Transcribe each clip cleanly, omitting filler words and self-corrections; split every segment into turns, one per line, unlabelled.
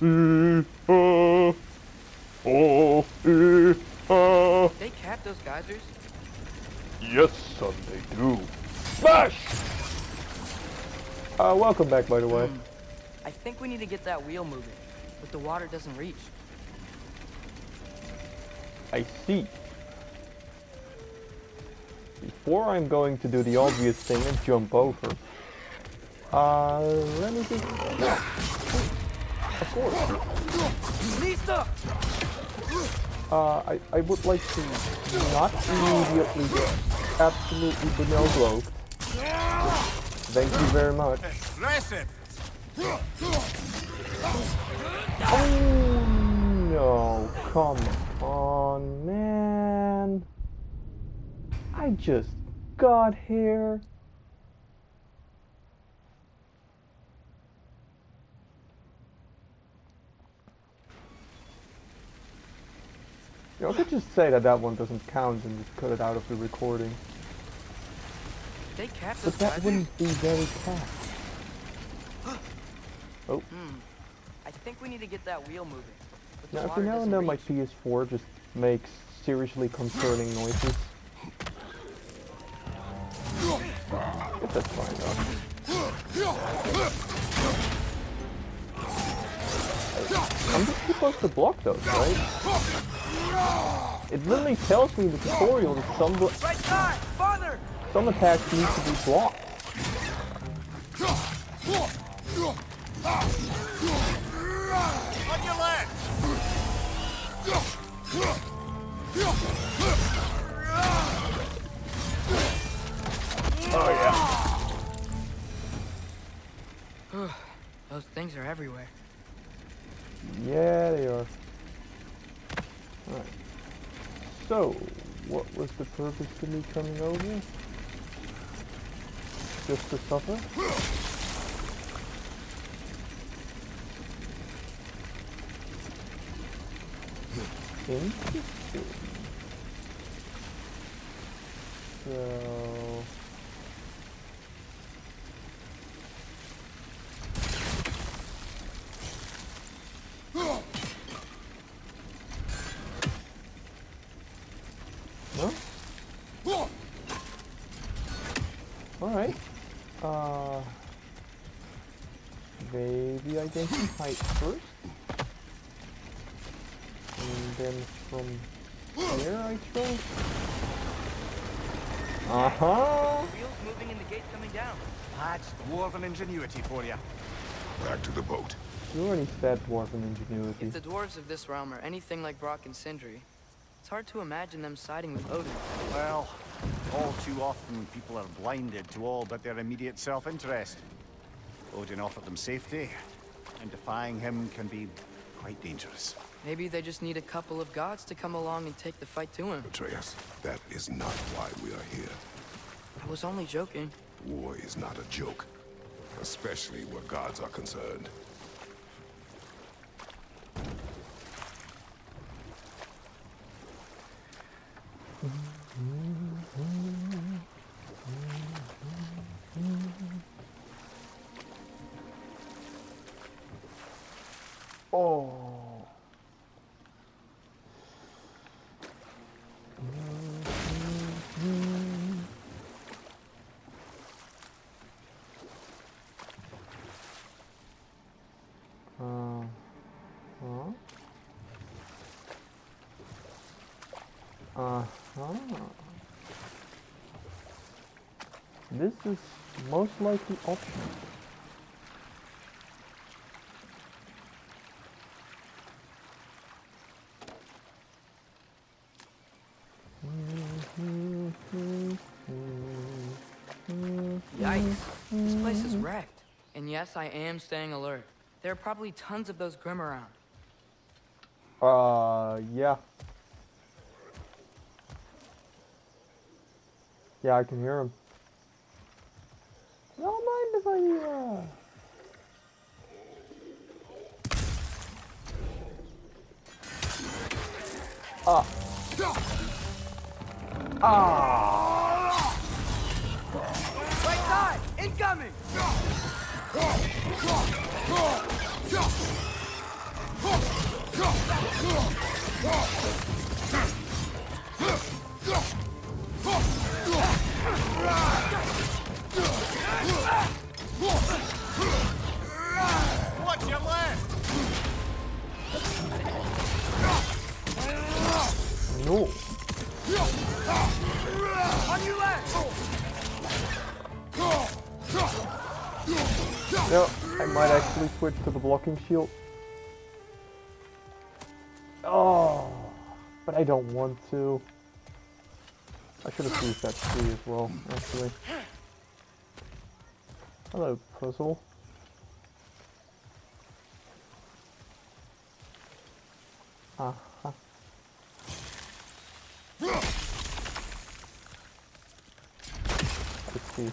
They cap those geysers?
Yes, son, they do. Smash! Welcome back, by the way.
I think we need to get that wheel moving, but the water doesn't reach.
I see. Before I'm going to do the obvious thing and jump over, let me just... No. Of course.
Lisa!
I would like to not immediately get absolutely banal glowed. Thank you very much. Oh no, come on, man. I just got here. You know, I could just say that one doesn't count and just cut it out of the recording.
They cap those
But that
geysers?
wouldn't be very fast. Oh.
I think we need to get that wheel moving. But the
Now,
water
every now and
doesn't
then my
reach.
PS4 just makes seriously concerning noises. But that's fine though. I'm just supposed to block those, right? It literally tells me in the tutorial that
Right side! Farther!
some attacks need to be blocked.
On your left!
Oh yeah.
Those things are everywhere.
Yeah, they are. Alright. So, what was the purpose of me coming over? Just to suffer? Interesting. So... No? Alright. Maybe I gain some height first. And then from here I throw.
Wheels moving and the gate's coming down.
That's dwarven ingenuity for you.
Back to the boat.
You already said dwarven ingenuity.
If the dwarves of this realm are anything like Brock and Sindri, it's hard to imagine them siding with Odin.
Well, all too often people are blinded to all but their immediate self-interest. Odin offered them safety, and defying him can be quite dangerous.
Maybe they just need a couple of gods to come along and take the fight to him.
Atreus, that is not why we are here.
I was only joking.
War is not a joke, especially where gods are concerned.
Oh. This is most likely optional.
Yikes. This place is wrecked. And yes, I am staying alert. There are probably tons of those Grim around.
Yeah. Yeah, I can hear him. Don't mind if I,
Right side! Incoming!
What's your left?
No.
On your left!
No, I might actually switch to the blocking shield. Oh, but I don't want to. I should have used that tree as well, actually. Hello, puzzle. Uh-huh. Let's see.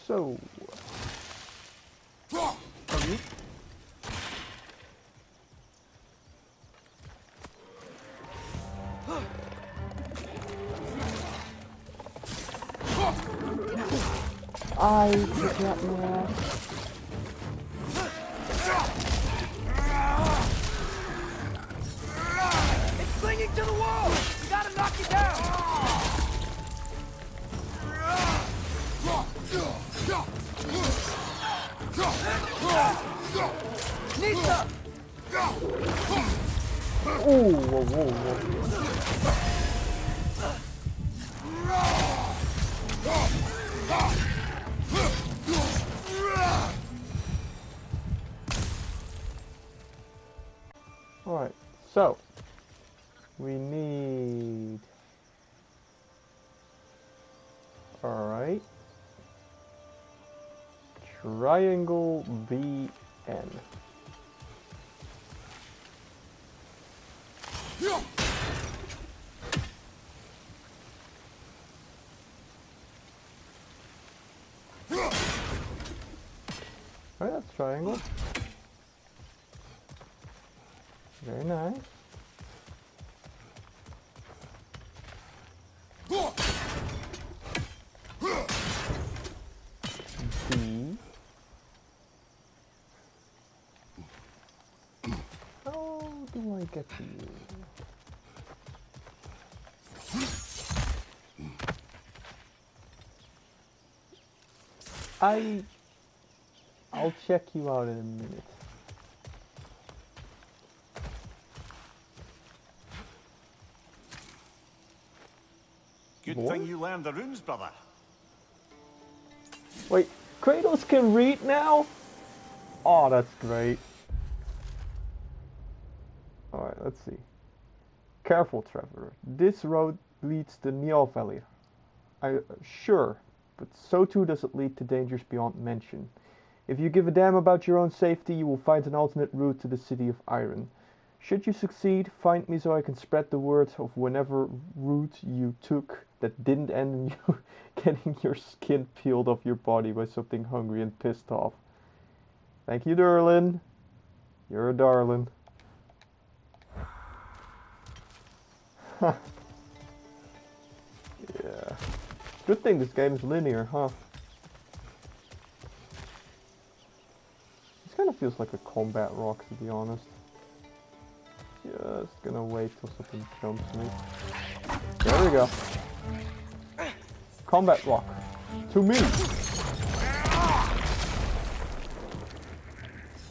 So... Are you? I did not know that.
It's clinging to the wall! We gotta knock it down! Nisa!
Oh, whoa, whoa, whoa. Alright, so we need... Alright. Triangle BN. Alright, that's triangle. Very nice. B. How do I get to you? I'll check you out in a minute.
Good
What?
thing you learned the runes, brother.
Wait, Kratos can read now? Oh, that's great. Alright, let's see. Careful, traveler. This road leads to Njalvallir. Sure, but so too does it lead to dangers beyond mention. If you give a damn about your own safety, you will find an alternate route to the City of Iron. Should you succeed, find me so I can spread the word of whatever route you took that didn't end in you getting your skin peeled off your body by something hungry and pissed off. Thank you, Derlin. You're a darling. Yeah. Good thing this game is linear, huh? This kind of feels like a combat rock, to be honest. Just gonna wait till something jumps me. There we go. Combat rock. To me!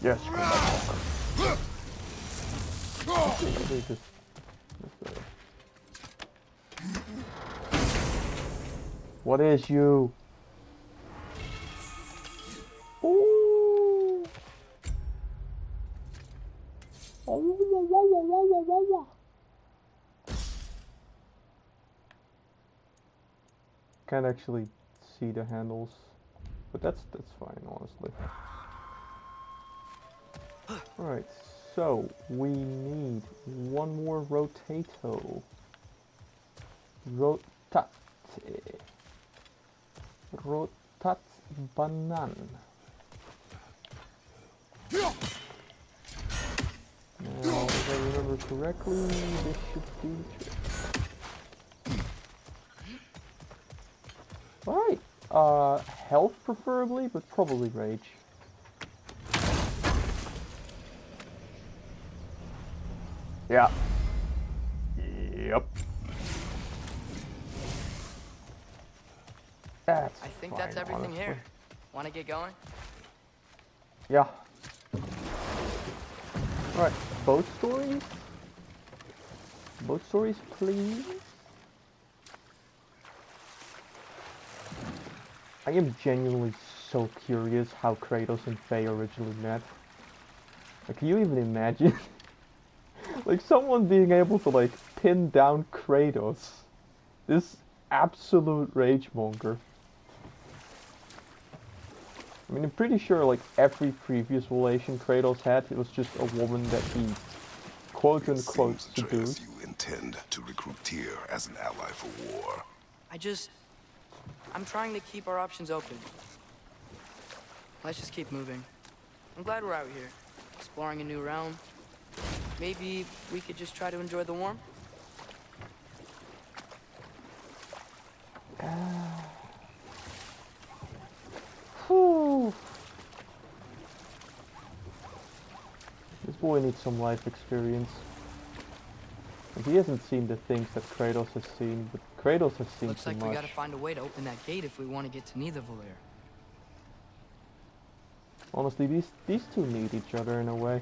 Yes, combat rock. Maybe just what is you? Ooh. Can't actually see the handles, but that's fine, honestly. Alright, so we need one more rotato. Rotate. Rotat banan. Now, if I remember correctly, this should do the trick. Alright, health preferably, but probably rage. Yeah. Yep. That's
I think
fine,
that's everything
honestly.
here. Want to get going?
Yeah. Alright, boat stories? Boat stories, please? I am genuinely so curious how Kratos and Faye originally met. Like, can you even imagine? Like, someone being able to, like, pin down Kratos. This absolute rage monger. I mean, I'm pretty sure, like, every previous relation Kratos had, it was just a woman that he, quote-unquote,
Seems, Atreus,
seduced.
you intend to recruit Tyr as an ally for war.
I'm trying to keep our options open. Let's just keep moving. I'm glad we're out here, exploring a new realm. Maybe we could just try to enjoy the warmth?
Whew. This boy needs some life experience. And he hasn't seen the things that Kratos has seen, but Kratos has seen
Looks
too
like
much.
we gotta find a way to open that gate if we want to get to Nidavellir.
Honestly, these two need each other in a way.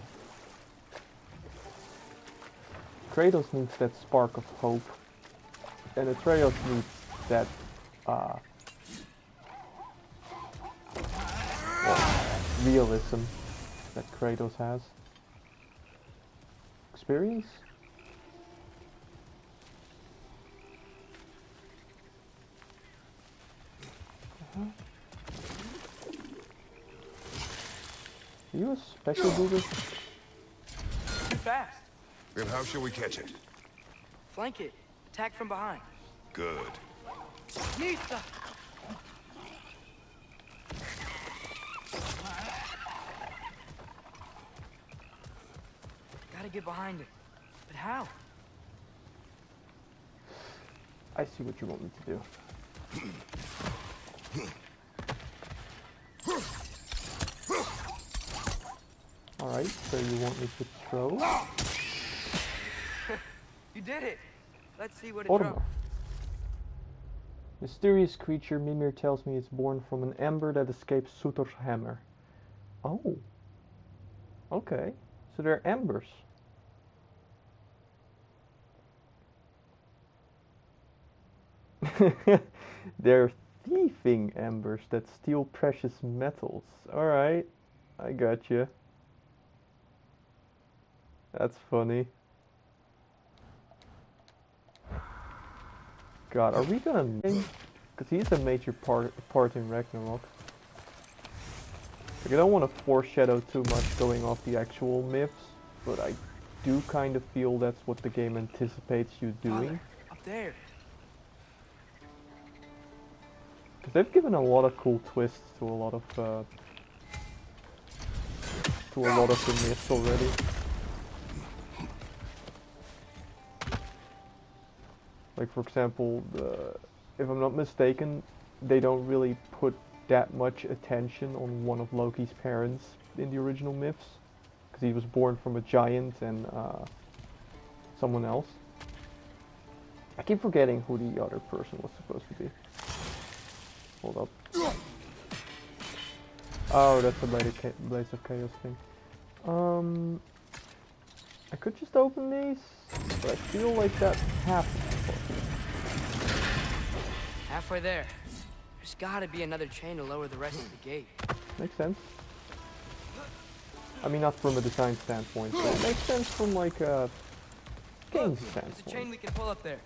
Kratos needs that spark of hope, and Atreus needs that, well, realism that Kratos has. Experience? Are you a special boober?
Too fast.
Then how shall we catch it?
Flank it. Attack from behind.
Good.
Nita! Gotta get behind it. But how?
I see what you want me to do. Alright, so you want me to throw?
You did it! Let's see what it
Automorph.
dropped.
Mysterious creature, Mimir tells me it's born from an ember that escaped Sutor's hammer. Oh. Okay. So they're embers. They're thieving embers that steal precious metals. Alright. I got you. That's funny. God, are we gonna name? Because he's a major part in Ragnarok. Like, I don't want to foreshadow too much going off the actual myths, but I do kind of feel that's what the game anticipates you doing.
Father, up there.
Because they've given a lot of cool twists to a lot of the myths already. Like, for example, if I'm not mistaken, they don't really put that much attention on one of Loki's parents in the original myths, because he was born from a giant and someone else. I keep forgetting who the other person was supposed to be. Hold up. Oh, that's the Blaze of Chaos thing. I could just open these, but I feel like that's half possible.
Halfway there. There's gotta be another chain to lower the rest of the gate.
Makes sense. I mean, not from a design standpoint, but it makes sense from like a game
Look, there's a chain
standpoint.
we can pull up there.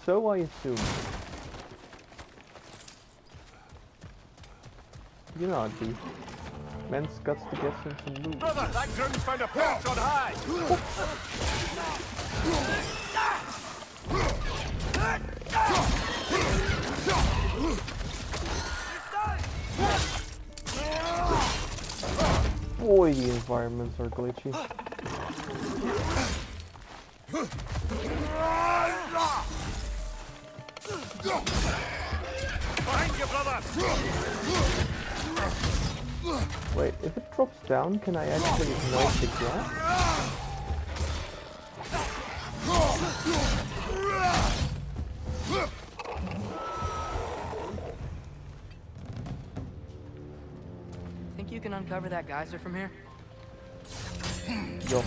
So I assume. You know how it be. Man's got to get some loot.
Brother, that ground's found a perch on high!
Boy, the environments are glitchy.
Behind you, brother!
Wait, if it drops down, can I actually ignite the gas?
Think you can uncover that geyser from here?
Yo.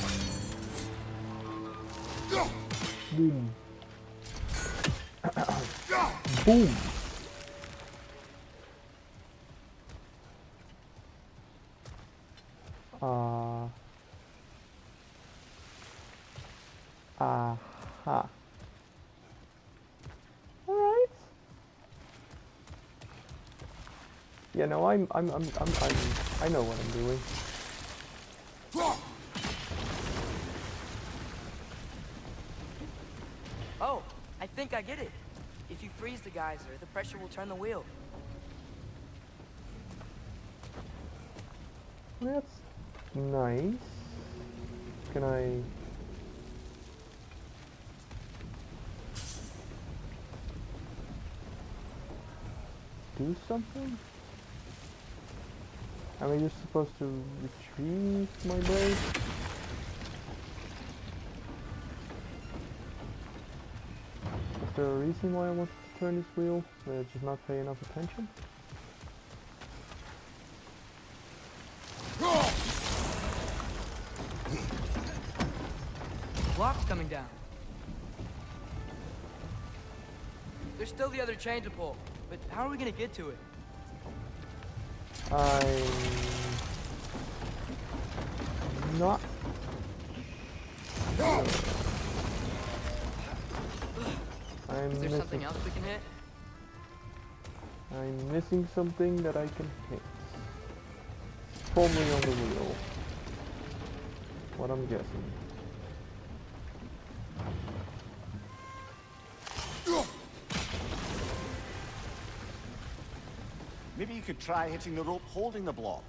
Boom. Boom. Aha. All right. Yeah, no, I know what I'm doing.
Oh, I think I get it. If you freeze the geyser, the pressure will turn the wheel.
That's nice. Can I... do something? Am I just supposed to retrieve my blade? Is there a reason why I wanted to turn this wheel? Did I just not pay enough attention?
Block's coming down. There's still the other chain to pull, but how are we gonna get to it?
I'm not sure.
Is there something else we can hit?
I'm missing something that I can hit. Probably on the wheel. What I'm guessing.
Maybe you could try hitting the rope holding the block.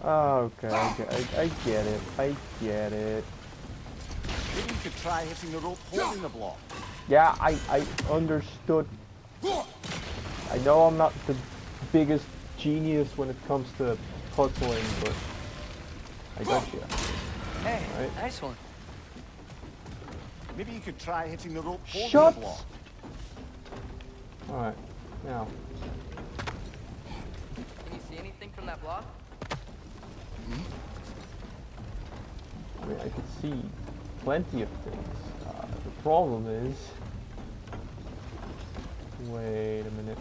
Okay, I get it. I get it.
Maybe you could try hitting the rope holding the block.
Yeah, I understood. I know I'm not the biggest genius when it comes to puzzling, but I got you.
Hey,
Right.
nice one.
Maybe you could try hitting the rope holding
Shut!
the block.
Alright, now.
Can you see anything from that block?
I mean, I can see plenty of things. The problem is... Wait a minute.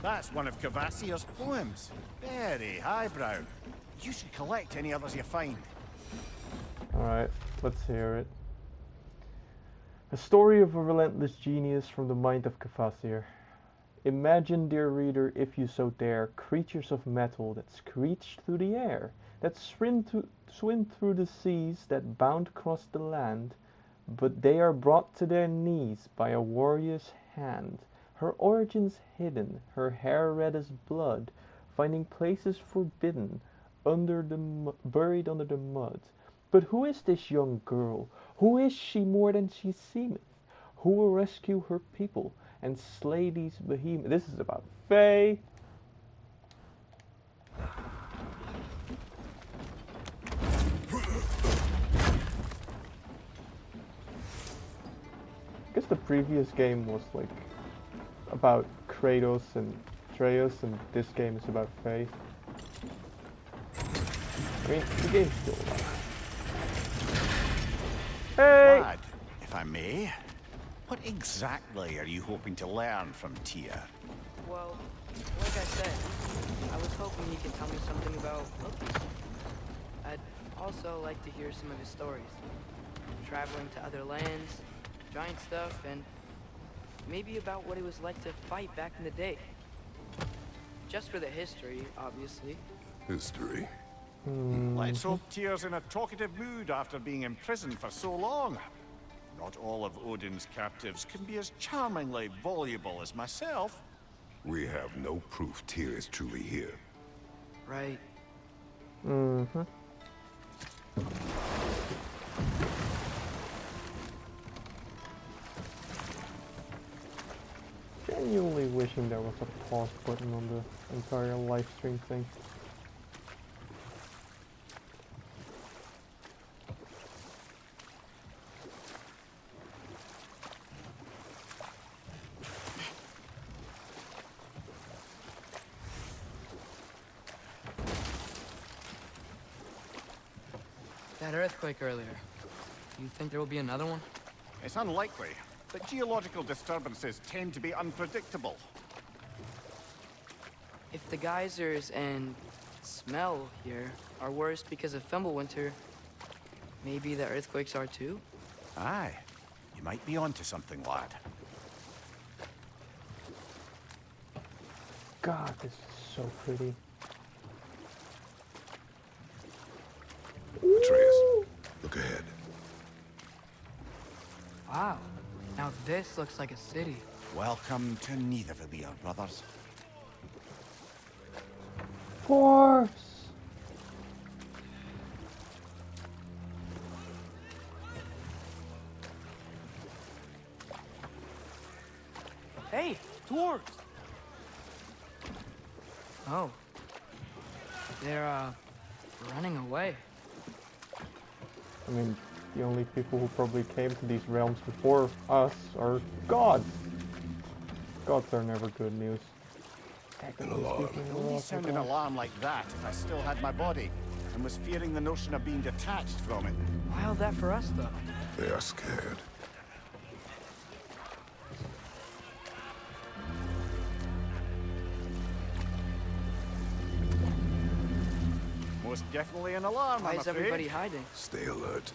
That's one of Kvasir's poems. Very highbrow. You should collect any others you find.
Alright, let's hear it. A story of a relentless genius from the mind of Kvasir. Imagine, dear reader, if you so dare, creatures of metal that screech through the air, that swim through the seas, that bound across the land, but they are brought to their knees by a warrior's hand, her origins hidden, her hair red as blood, finding places forbidden, buried under the mud. But who is this young girl? Who is she more than she seemeth? Who will rescue her people and slay these behemoths? This is about Faye. I guess the previous game was like about Kratos and Atreus, and this game is about Faye. I mean, the game's still alive. Hey!
Lad, if I may, what exactly are you hoping to learn from Tyr?
Well, like I said, I was hoping he could tell me something about Loki. I'd also like to hear some of his stories. Traveling to other lands, giant stuff, and maybe about what it was like to fight back in the day. Just for the history, obviously.
History.
Let's hope Tyr's in a talkative mood after being imprisoned for so long. Not all of Odin's captives can be as charmingly voluble as myself.
We have no proof Tyr is truly here.
wishing there was a pause button on the entire live stream thing.
That earthquake earlier. Do you think there will be another one?
It's unlikely, but geological disturbances tend to be unpredictable.
If the geysers and smell here are worse because of Fimbulwinter, maybe the earthquakes are too?
Aye, you might be onto something, lad.
God, this is so pretty.
Atreus, look ahead.
Wow. Now this looks like a city.
Welcome to Nidavellir, brothers.
Horse!
Hey, dwarves! Oh. They're, running away.
I mean, the only people who probably came to these realms before us are gods. Gods are never good news.
An alarm.
It only sound an alarm like that if I still had my body, and was fearing the notion of being detached from it.
Why all that for us, though?
They are scared.
Most definitely an alarm,
Why
I'm
is
afraid.
everybody hiding?
Stay alert.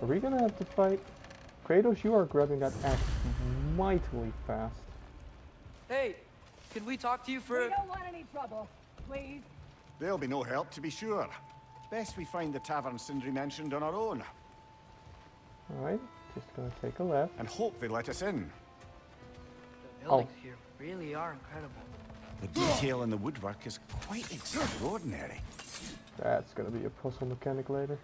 Are we gonna have to fight? Kratos, you are grabbing that axe mightily fast.
Hey, could we talk to you for...
We don't want any trouble, please.
There'll be no help, to be sure. Best we find the tavern Sindri mentioned on our own,
Alright, just gonna take a left.
and hope they let us in.
The buildings here really are incredible.
The detail in the woodwork is quite extraordinary.
That's gonna be a puzzle mechanic later.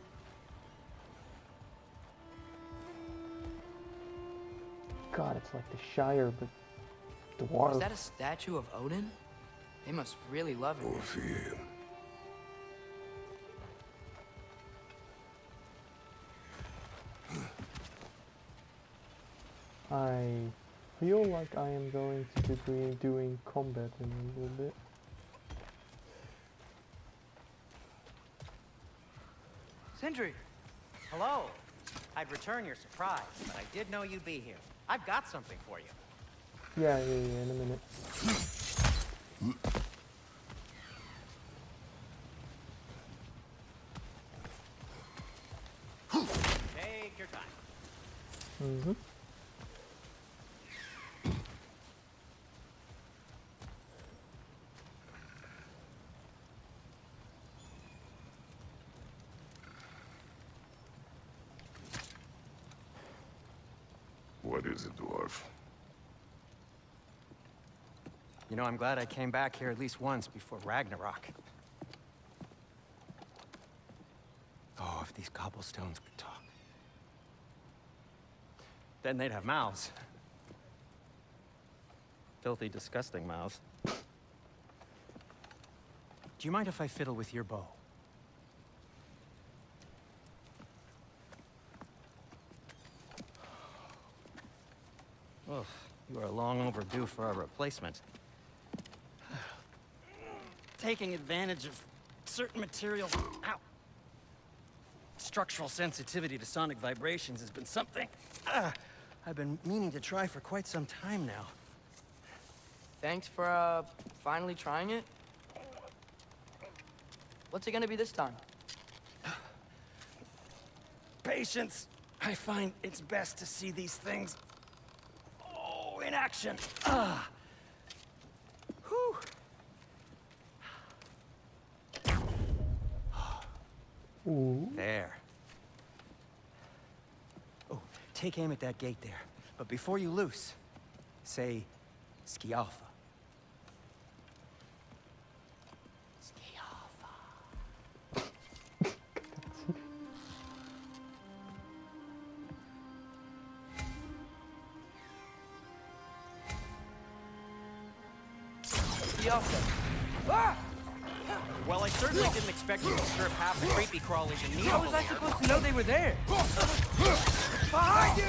God, it's like the Shire, but dwarf.
Is that a statue of Odin? They must really love it.
Orpheum.
I feel like I am going to be doing combat in a little bit.
Sindri!
Hello. I'd return your surprise, but I did know you'd be here. I've got something for you.
Yeah, in a minute.
Take your time.
Mm-hmm.
What is it, dwarf?
You know, I'm glad I came back here at least once before Ragnarok. Oh, if these cobblestones could talk. Then they'd have mouths. Filthy, disgusting mouths. Do you mind if I fiddle with your bow? Oh, you are long overdue for a replacement. Taking advantage of certain materials. Ow. Structural sensitivity to sonic vibrations has been something I've been meaning to try for quite some time now.
Thanks for, finally trying it. What's it gonna be this time?
Patience. I find it's best to see these things in action. Whew.
Ooh.
There. Oh, take aim at that gate there. But before you loose, say Skialfa.
the offset. Ah!
Well, I certainly didn't expect you to strip half the creepy crawlies in
How was I supposed to know they were there? Behind you!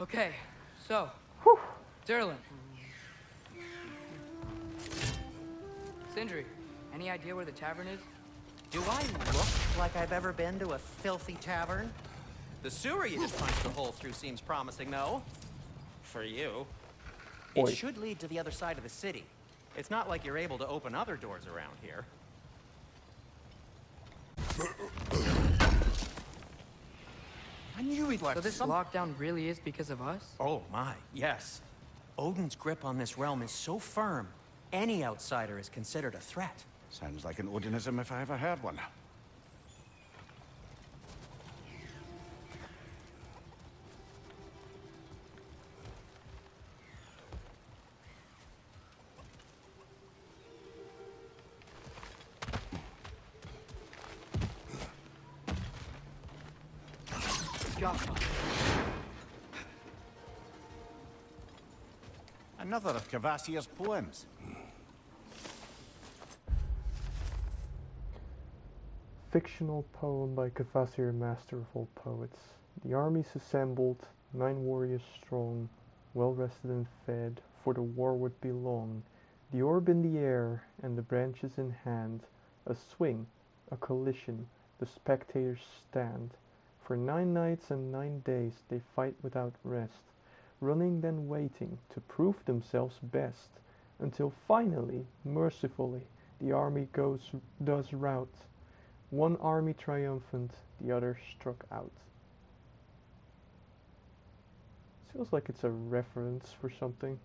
Okay, so, Derlin. Sindri, any idea where the tavern is?
Do I look like I've ever been to a filthy tavern? The sewer you just punched a hole through seems promising, though. For you.
Oi.
It should lead to the other side of the city. It's not like you're able to open other doors around here. I knew he'd left
So this lockdown really is because of us?
Oh my, yes. Odin's grip on this realm is so firm, any outsider is considered a threat.
Sounds like an Odinism if I ever heard one. Another of Kvasir's poems.
Fictional poem by Kvasir, master of all poets. The armies assembled, 9 warriors strong, well rested and fed, for the war would be long. The orb in the air, and the branches in hand, a swing, a collision, the spectators stand. For 9 nights and 9 days they fight without rest, running then waiting to prove themselves best, until finally, mercifully, the army does rout. One army triumphant, the other struck out. Feels like it's a reference for something.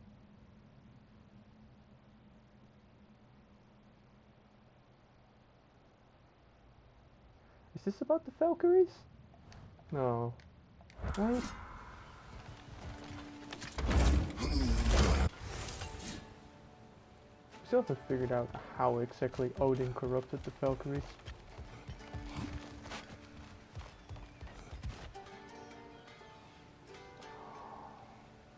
Is this about the Valkyries? No. Right? We still haven't figured out how exactly Odin corrupted the Valkyries.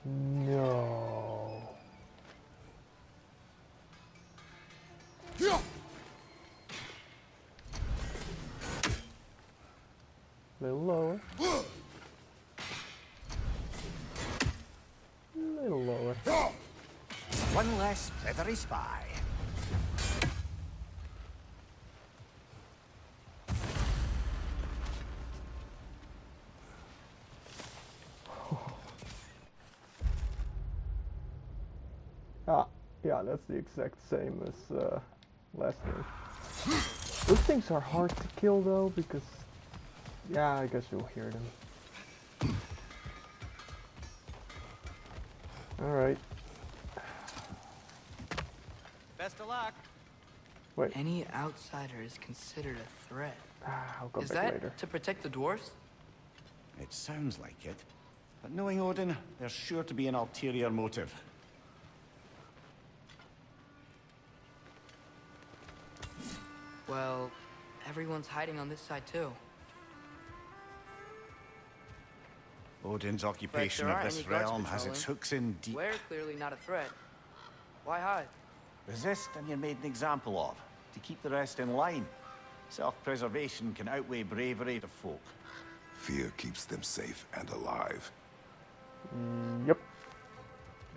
No. Little lower. Little lower.
One less feathery spy.
Ah, yeah, that's the exact same as last game. Those things are hard to kill though, because yeah, I guess you'll hear them. Alright.
Best of luck.
Wait.
Any outsider is considered a threat.
I'll go
Is
back
that
later.
to protect the dwarves?
It sounds like it. But knowing Odin, there's sure to be an ulterior motive.
Well, everyone's hiding on this side too.
Odin's occupation
there
of
aren't
this
any guards
realm has its
patrolling.
hooks in deep.
We're clearly not a threat. Why hide?
Resist and you're made an example of, to keep the rest in line. Self-preservation can outweigh bravery to folk.
Fear keeps them safe and alive.
Yep.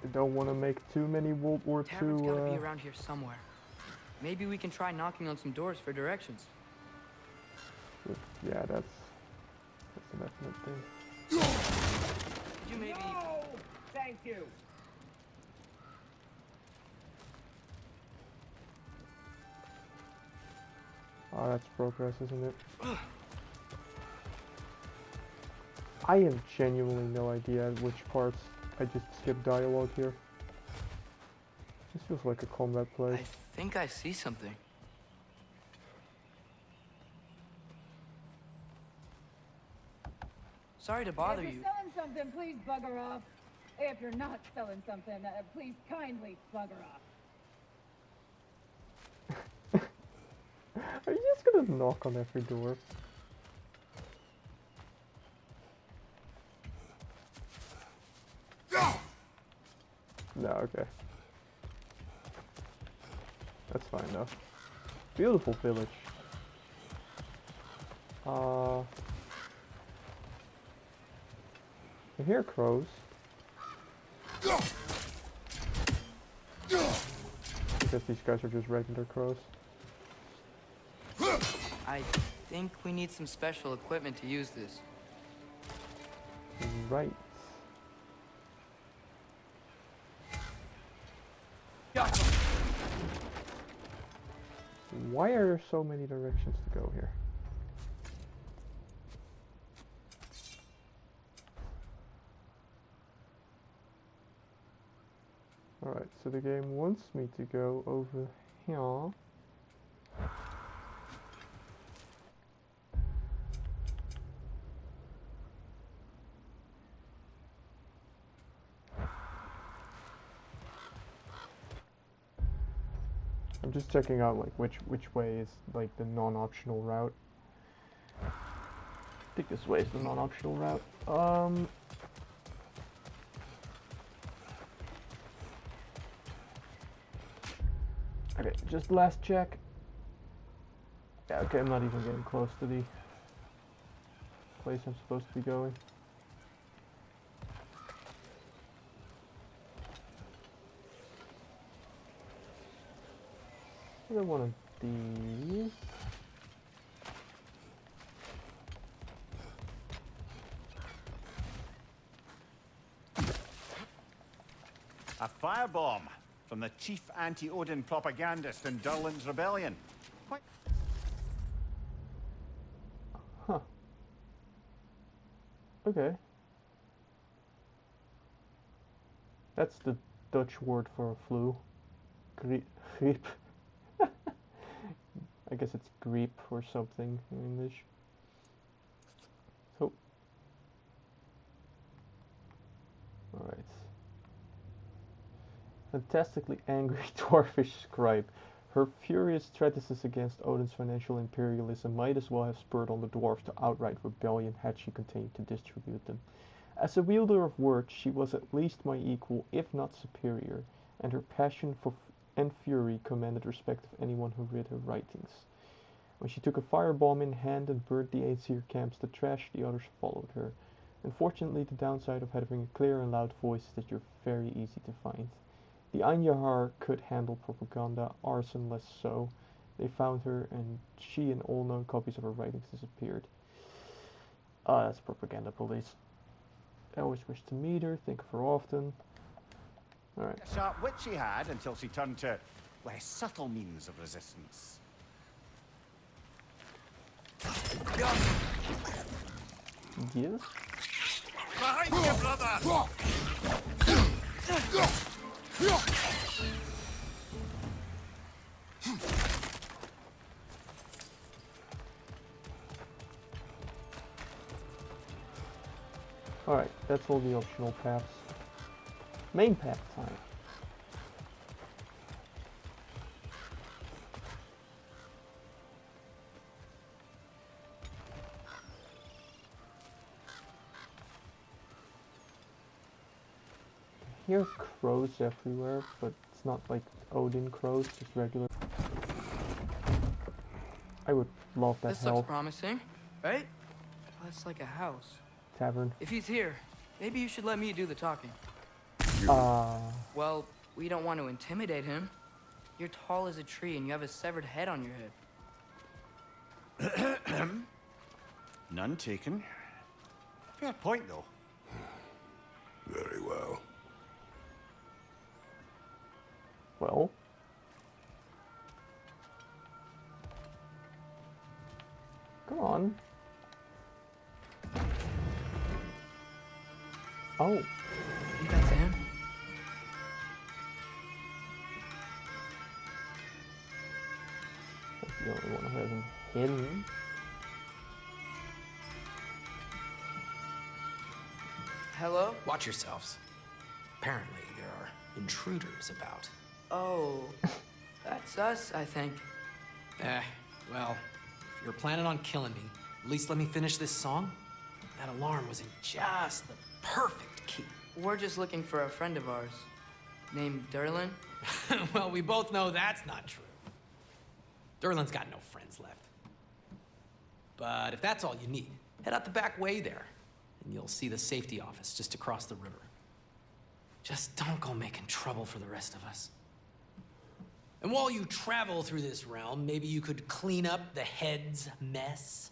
I don't want to make too many World War II.
Tavern's gotta be around here somewhere. Maybe we can try knocking on some doors for directions.
Yeah, that's a definite thing.
Could you maybe...
No! Thank you.
Oh, that's progress, isn't it? I have genuinely no idea which parts I just skipped dialogue here. This feels like a combat place.
I think I see something. Sorry to bother
If
you.
you're selling something, please bugger off. If you're not selling something, please kindly bugger off.
Are you just gonna knock on every door? No, okay. That's fine though. Beautiful village. I hear crows. Because these guys are just regular crows.
I think we need some special equipment to use this.
Right. Why are there so many directions to go here? Alright, so the game wants me to go over here. I'm just checking out like which way is like the non-optional route. I think this way is the non-optional route. Okay, just last check. Yeah, okay, I'm not even getting close to the place I'm supposed to be going. Another one of these.
A firebomb from the chief anti-Odin propagandist in Durlin's rebellion. Quite
Huh. Okay. That's the Dutch word for a flu. Griep. I guess it's griep or something in English. So. Alright. Fantastically angry dwarfish scribe. Her furious treatises against Odin's financial imperialism might as well have spurred on the dwarves to outright rebellion had she continued to distribute them. As a wielder of words, she was at least my equal, if not superior, and her passion for and fury commanded respect of anyone who read her writings. When she took a firebomb in hand and burned the Aesir camps to trash, the others followed her. Unfortunately, the downside of having a clear and loud voice is that you're very easy to find. The Anyahar could handle propaganda, arson less so. They found her, and she and all known copies of her writings disappeared. Ah, that's propaganda police. I always wish to meet her, think of her often. Alright.
a sharp wit she had until she turned to less subtle means of resistance.
Yes?
Behind you, brother!
Alright, that's all the optional paths. Main path time. I hear crows everywhere, but it's not like Odin crows, just regular. I would love that
This
hell
looks promising, right? Oh, it's like a house.
tavern.
If he's here, maybe you should let me do the talking. Well, we don't want to intimidate him. You're tall as a tree and you have a severed head on your head.
None taken. Fair point, though.
Very well.
Well. Come on. Oh.
I think that's him.
That's the only one who hasn't hidden.
Hello?
Watch yourselves. Apparently, there are intruders about.
Oh, that's us, I think.
Well, if you're planning on killing me, at least let me finish this song. That alarm was in just the perfect key.
We're just looking for a friend of ours named Derlin.
Well, we both know that's not true. Derlin's got no friends left. But if that's all you need, head out the back way there, and you'll see the safety office just across the river. Just don't go making trouble for the rest of us. And while you travel through this realm, maybe you could clean up the head's mess.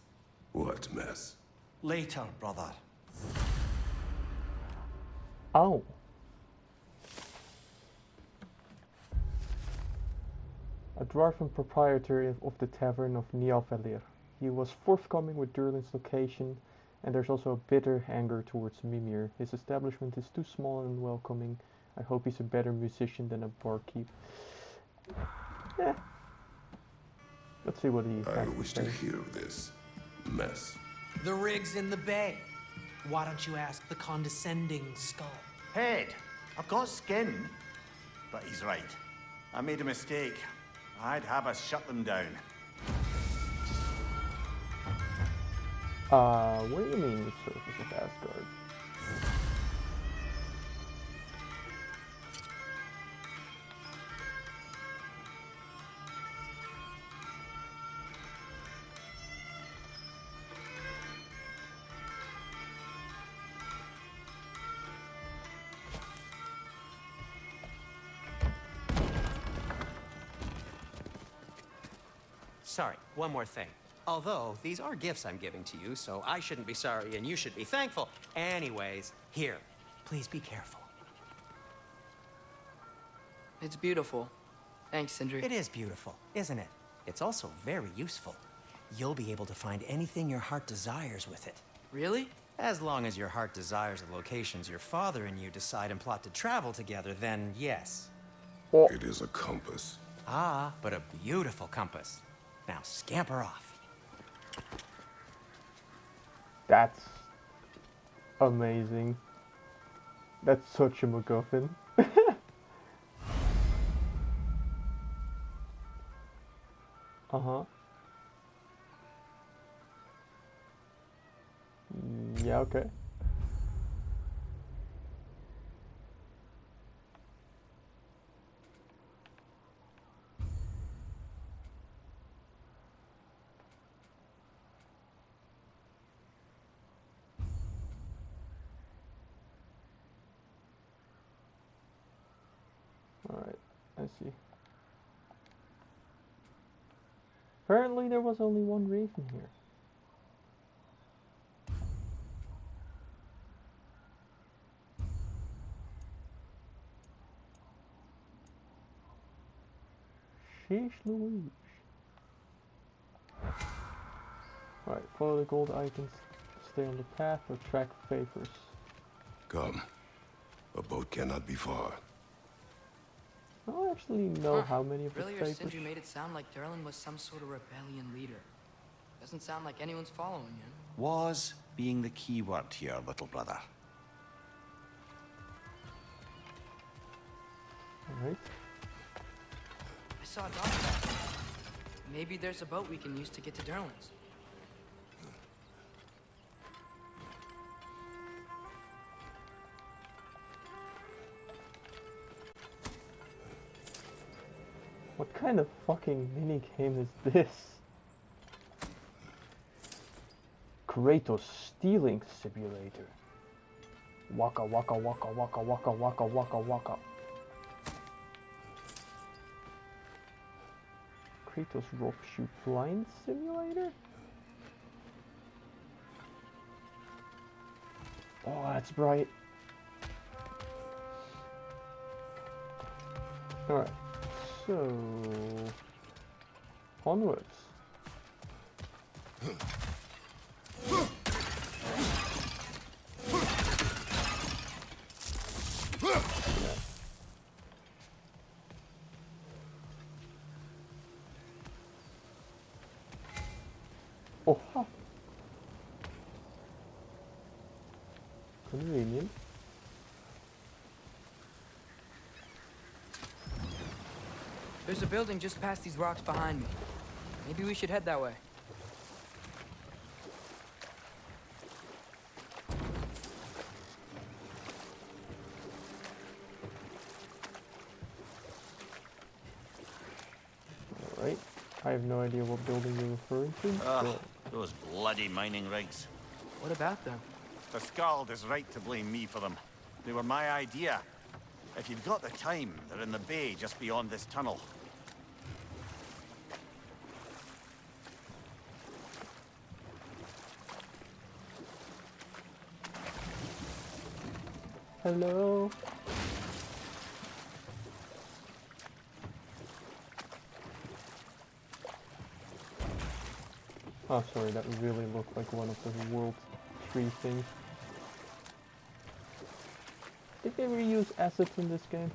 What mess?
Later, brother.
Oh. A dwarven proprietor of the tavern of Nialvalir. He was forthcoming with Derlin's location, and there's also a bitter anger towards Mimir. His establishment is too small and unwelcoming. I hope he's a better musician than a barkeep. Yeah. Let's see what he
I
has
wish
to
to
say.
hear this mess.
The rig's in the bay. Why don't you ask the condescending skull?
Head, I've got skin. But he's right. I made a mistake. I'd have us shut them down.
What do you mean the surface of Asgard?
Sorry, one more thing. Although, these are gifts I'm giving to you, so I shouldn't be sorry and you should be thankful. Anyways, here, please be careful.
It's beautiful. Thanks, Sindri.
It is beautiful, isn't it? It's also very useful. You'll be able to find anything your heart desires with it.
Really?
As long as your heart desires the locations your father and you decide and plot to travel together, then yes.
It is a compass.
Ah, but a beautiful compass. Now scamper off.
That's amazing. That's such a MacGuffin. Uh-huh. Yeah, okay. Alright, I see. Apparently there was only one raven here. Sheesh Louise. Alright, follow the gold icons, stay on the path, or track favors.
Come. A boat cannot be far.
I don't actually know how many of the
Earlier,
favors.
Sindri made it sound like Derlin was some sort of rebellion leader. Doesn't sound like anyone's following him.
Was being the key word here, little brother.
Alright.
I saw a dock. Maybe there's a boat we can use to get to Derlin's.
What kind of fucking minigame is this? Kratos stealing simulator. Waka waka waka waka waka waka waka waka. Kratos rock shoot blind simulator? Oh, that's bright. Alright. So, onwards. Oh, ha. Convenient.
There's a building just past these rocks behind me. Maybe we should head that way.
Alright. I have no idea what building you're referring to. but-
Those bloody mining rigs.
What about them?
The Skald is right to blame me for them. They were my idea. If you've got the time, they're in the bay just beyond this tunnel.
Hello? Oh, sorry, that really looked like one of the World Tree things. Did they ever use assets in this game?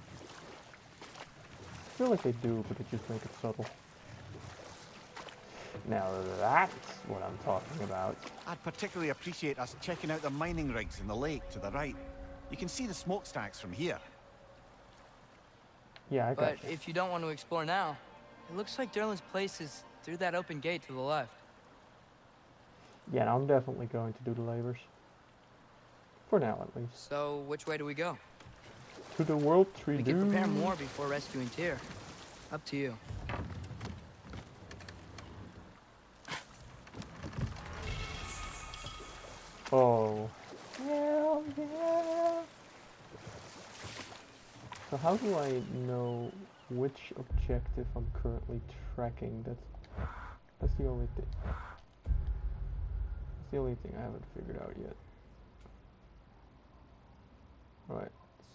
I feel like they do, but they just make it subtle. Now that's what I'm talking about.
I'd particularly appreciate us checking out the mining rigs in the lake to the right. You can see the smokestacks from here.
Yeah, I got
But if you don't want to explore now, it looks like Derlin's place is through that open gate to the left.
Yeah, no, I'm definitely going to do the labors. For now, at least.
So, which way do we go?
To the World Tree.
We can prepare more before rescuing Tyr. Up to you.
Oh. Hell yeah! So how do I know which objective I'm currently tracking? That's the only thing. That's the only thing I haven't figured out yet. Right,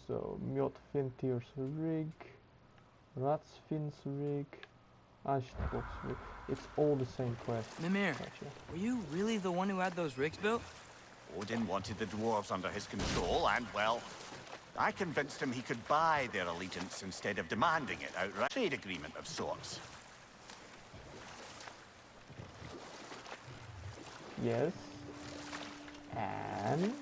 so Mjotfintir's rig, Ratsfin's rig, Ashtok's rig. It's all the same quest.
Mimir,
Gotcha.
were you really the one who had those rigs built?
Odin wanted the dwarves under his control, and, well, I convinced him he could buy their allegiance instead of demanding it outright. Trade agreement of sorts.
Yes. And...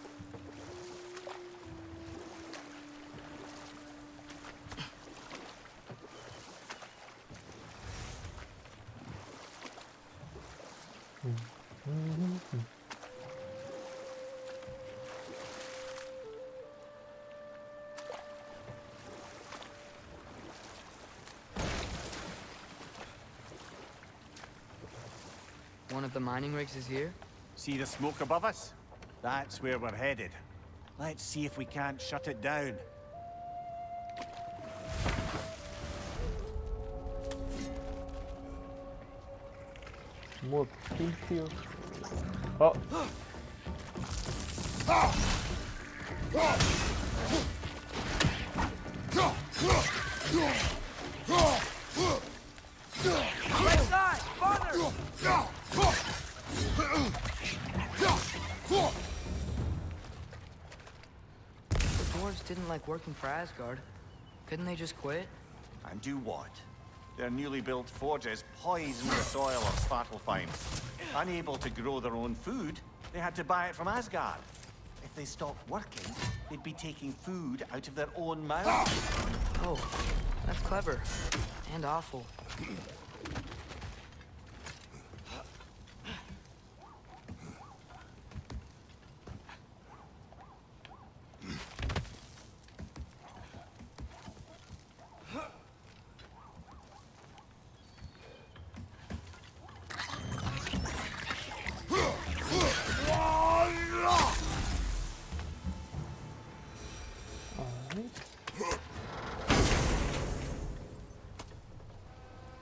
One of the mining rigs is here?
See the smoke above us? That's where we're headed. Let's see if we can't shut it down.
More Pinfield. Oh!
Right side! Farther! The dwarves didn't like working for Asgard. Couldn't they just quit?
And do what? Their newly built forges poisoned the soil of Svartalfheim. Unable to grow their own food, they had to buy it from Asgard. If they stopped working, they'd be taking food out of their own mouths.
Oh, that's clever. And awful.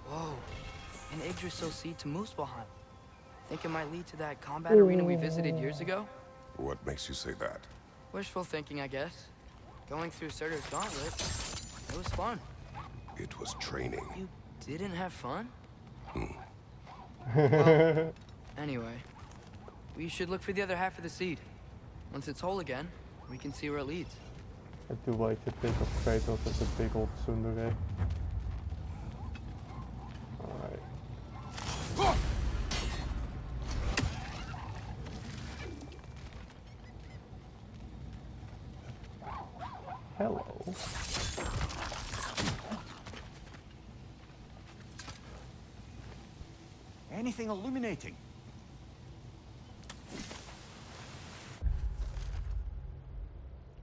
Whoa, an Yggdrasil seed to Muspelheim. Think it might lead to that combat arena we visited years ago?
What makes you say that?
Wishful thinking, I guess. Going through Surtur's gauntlet, it was fun.
It was training.
You didn't have fun? Well, anyway, we should look for the other half of the seed. Once it's whole again, we can see where it leads.
I do like to think of Kratos as a big old tsundere. Alright. Hello.
Anything illuminating?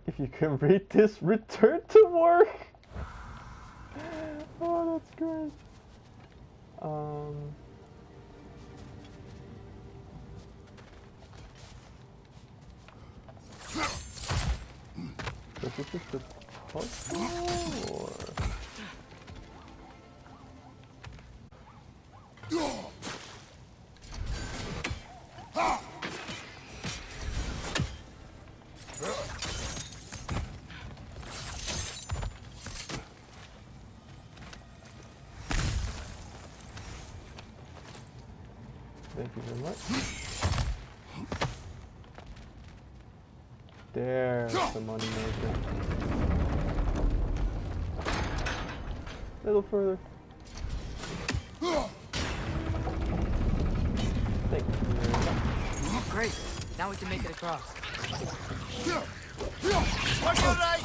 If you can read this, return to work! Oh, that's great. Is this just a puzzle, or...? Thank you very much. There's the money maker. A little further. Thank you very much.
Great. Now we can make it across.
On your right!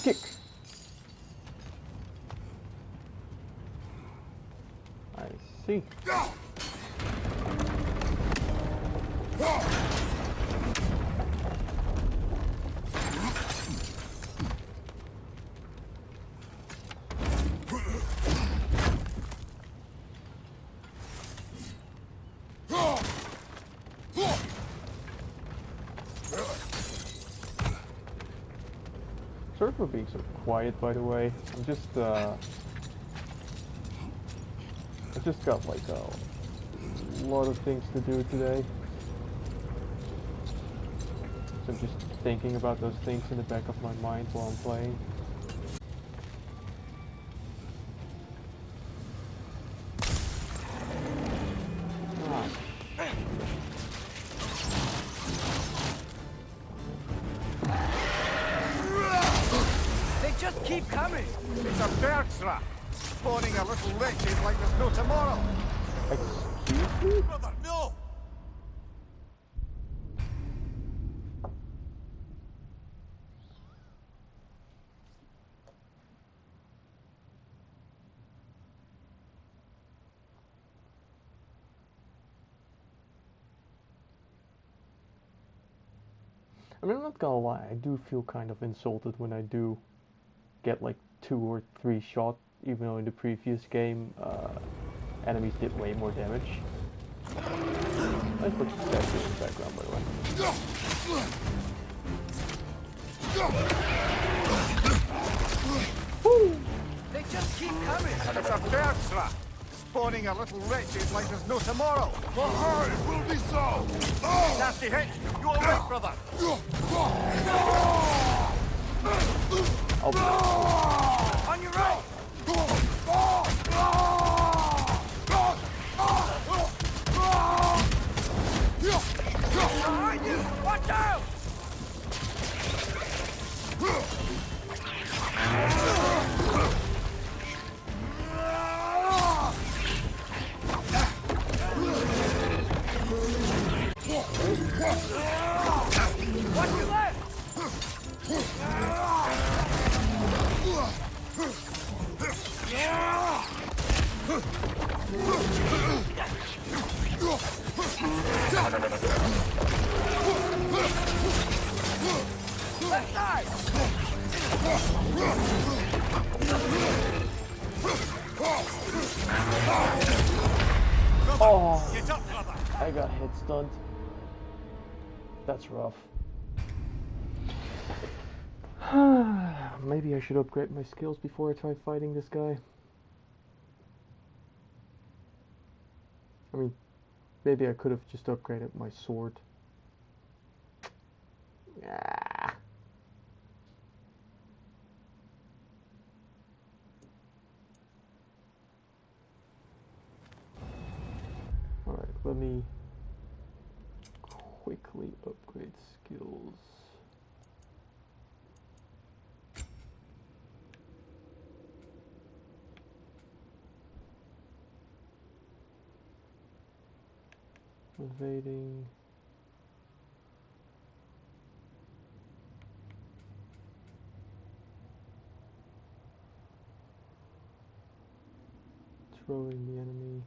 Kick. I see. Sorry for being so quiet, by the way. I just got like a lot of things to do today. So I'm just thinking about those things in the back of my mind while I'm playing.
They just keep coming!
It's a bird trap! Spawning a little wretches like there's no tomorrow!
Excuse me?
Brother, no!
I mean, I'm not gonna lie, I do feel kind of insulted when I do get like 2 or 3 shots, even though in the previous game enemies did way more damage. Nice put the statue in the background, by the way. Woo!
They just keep coming!
It's a bird trap! Spawning a little wretches like there's no tomorrow!
For it will be so!
Nasty hit! You alright, brother?
On your right! Behind you! Watch out! Watch your left! Left side!
Oh,
Get up, brother!
I got hit stunned. That's rough. Maybe I should upgrade my skills before I try fighting this guy. I mean, maybe I could have just upgraded my sword. Ah. Alright, let me quickly upgrade skills. Evading. Throwing the enemy.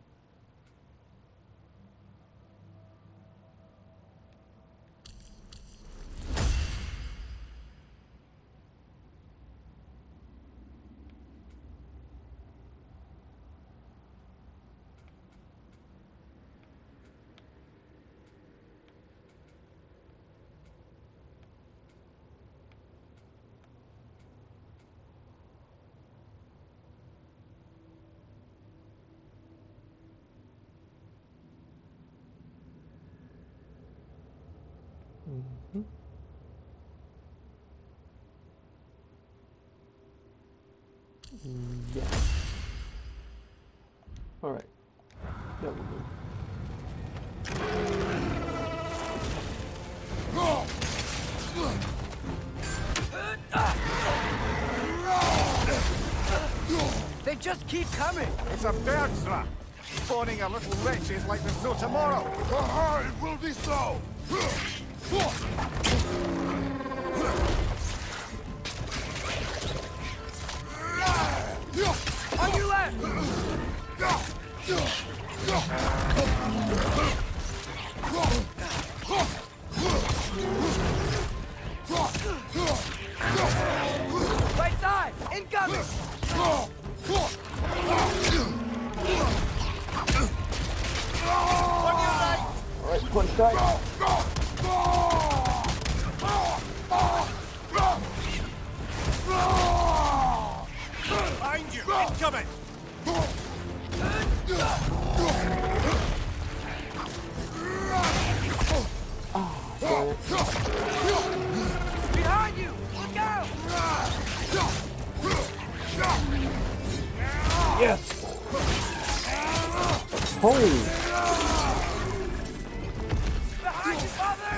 Mm-hmm. Yeah. All right. That will do.
They just keep coming!
It's a bird trap. Spawning a little wretches like there's no tomorrow.
It will be so!
On your left! Right side! Incoming!
Alright, punch tight.
Behind you! Incoming!
Behind you! Look out!
Yes! Holy!
Behind you, father!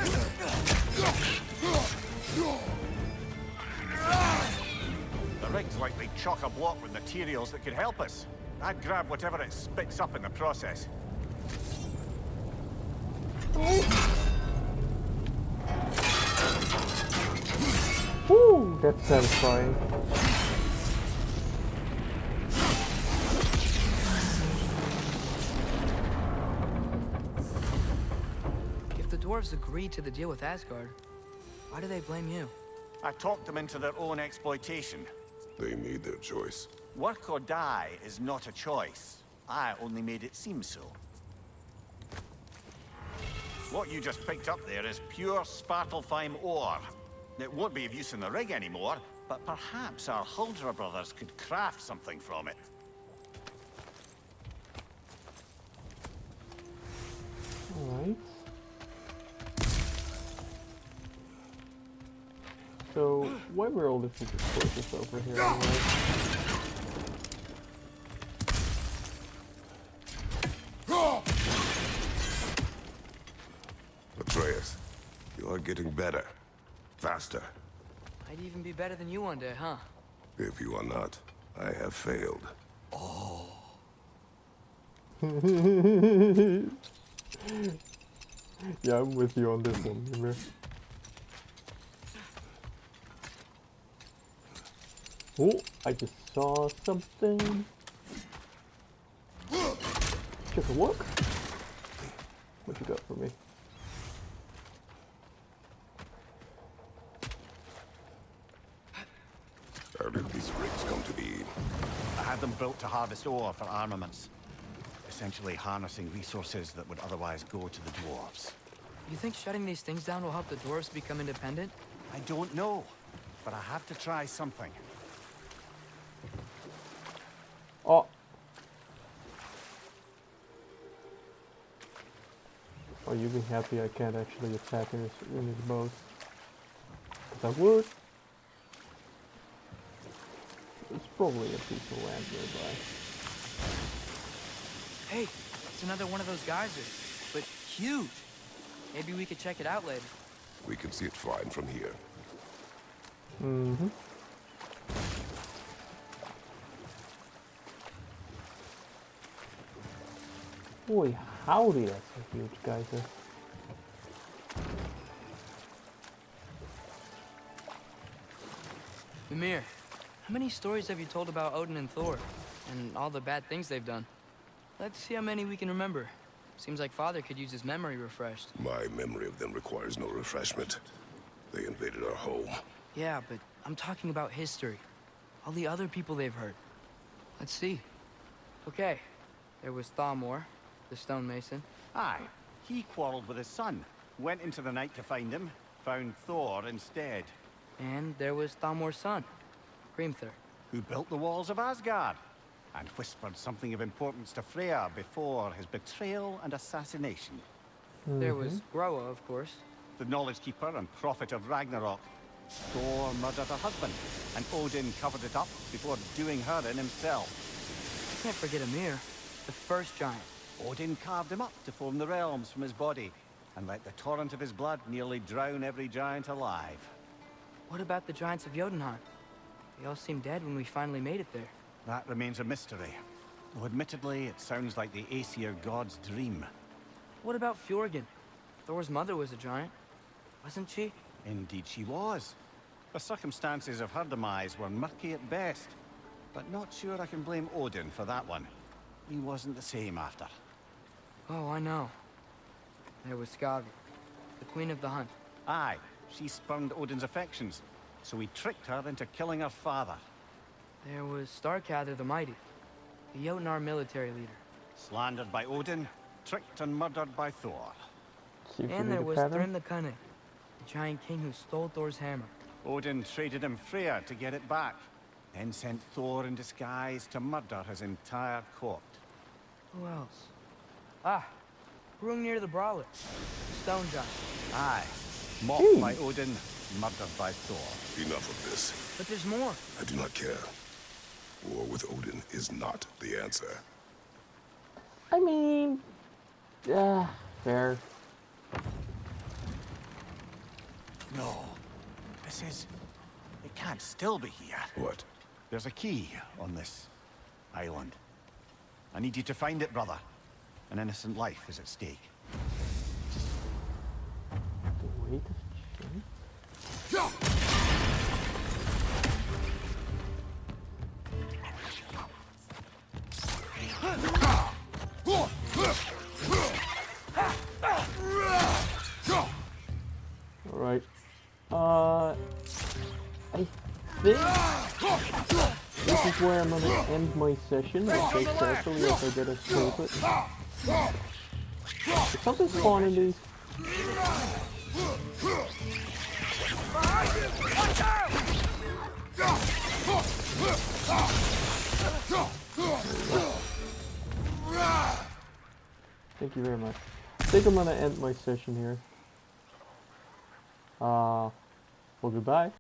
The rig's likely chock-a-block with materials that could help us. I'd grab whatever it spits up in the process.
Woo! That's satisfying.
If the dwarves agreed to the deal with Asgard, why do they blame you?
I talked them into their own exploitation.
They made their choice.
Work or die is not a choice. I only made it seem so. What you just picked up there is pure Svartalfheim ore. It won't be of use in the rig anymore, but perhaps our Huldra brothers could craft something from it.
Alright. So, why were all the future forces over here anyway?
Atreus, you are getting better. Faster.
I'd even be better than you one day, huh?
If you are not, I have failed.
Yeah, I'm with you on this one, Ymir. Oh, I just saw something. Took a look. What you got for me?
How did these rigs come to be?
I had them built to harvest ore for armaments. Essentially harnessing resources that would otherwise go to the dwarves.
You think shutting these things down will help the dwarves become independent?
I don't know, but I have to try something.
Oh. Oh, you'll be happy I can't actually attack in his boat. 'Cause I would. There's probably a piece of land nearby.
Hey, it's another one of those geysers, but huge. Maybe we could check it out later.
We can see it fine from here.
Mm-hmm. Boy, howdy, that's a huge geyser.
Ymir, how many stories have you told about Odin and Thor? And all the bad things they've done? Let's see how many we can remember. Seems like Father could use his memory refreshed.
My memory of them requires no refreshment. They invaded our home.
Yeah, but I'm talking about history. All the other people they've hurt. Let's see. Okay, there was Thamor, the stonemason.
Aye, he quarreled with his son. Went into the night to find him. Found Thor instead.
And there was Thamor's son, Grimthur.
Who built the walls of Asgard. And whispered something of importance to Freya before his betrayal and assassination.
There was Groa, of course.
The knowledge keeper and prophet of Ragnarok. Thor murdered her husband, and Odin covered it up before doing her in himself.
Can't forget Ymir, the first giant.
Odin carved him up to form the realms from his body, and let the torrent of his blood nearly drown every giant alive.
What about the giants of Jotunheim? They all seemed dead when we finally made it there.
That remains a mystery. Though admittedly, it sounds like the Aesir god's dream.
What about Fjorgyn? Thor's mother was a giant, wasn't she?
Indeed she was. The circumstances of her demise were murky at best, but not sure I can blame Odin for that one. He wasn't the same after.
Oh, I know. There was Skavi, the queen of the hunt.
Aye, she spurned Odin's affections, so he tricked her into killing her father.
There was Starkather the Mighty, the Jotnar military leader.
Slandered by Odin, tricked and murdered by Thor.
See if we
And
read
there
the
was
pattern.
Thrym the Cunning, the giant king who stole Thor's hammer.
Odin traded him Freya to get it back, then sent Thor in disguise to murder his entire court.
Who else? Ah, Hrungnir the Brawler, the stone giant.
Aye, mocked by Odin, murdered by Thor.
Enough of this.
But there's more.
I do not care. War with Odin is not the answer.
I mean, yeah, fair.
No, this is... It can't still be here.
What?
There's a key on this island. I need you to find it, brother. An innocent life is at stake.
The weight of change. Alright. I think this is where I'm gonna end my session. I'll take carefully if I get escape it. Did something spawn in these? Thank you very much. I think I'm gonna end my session here. Well, goodbye.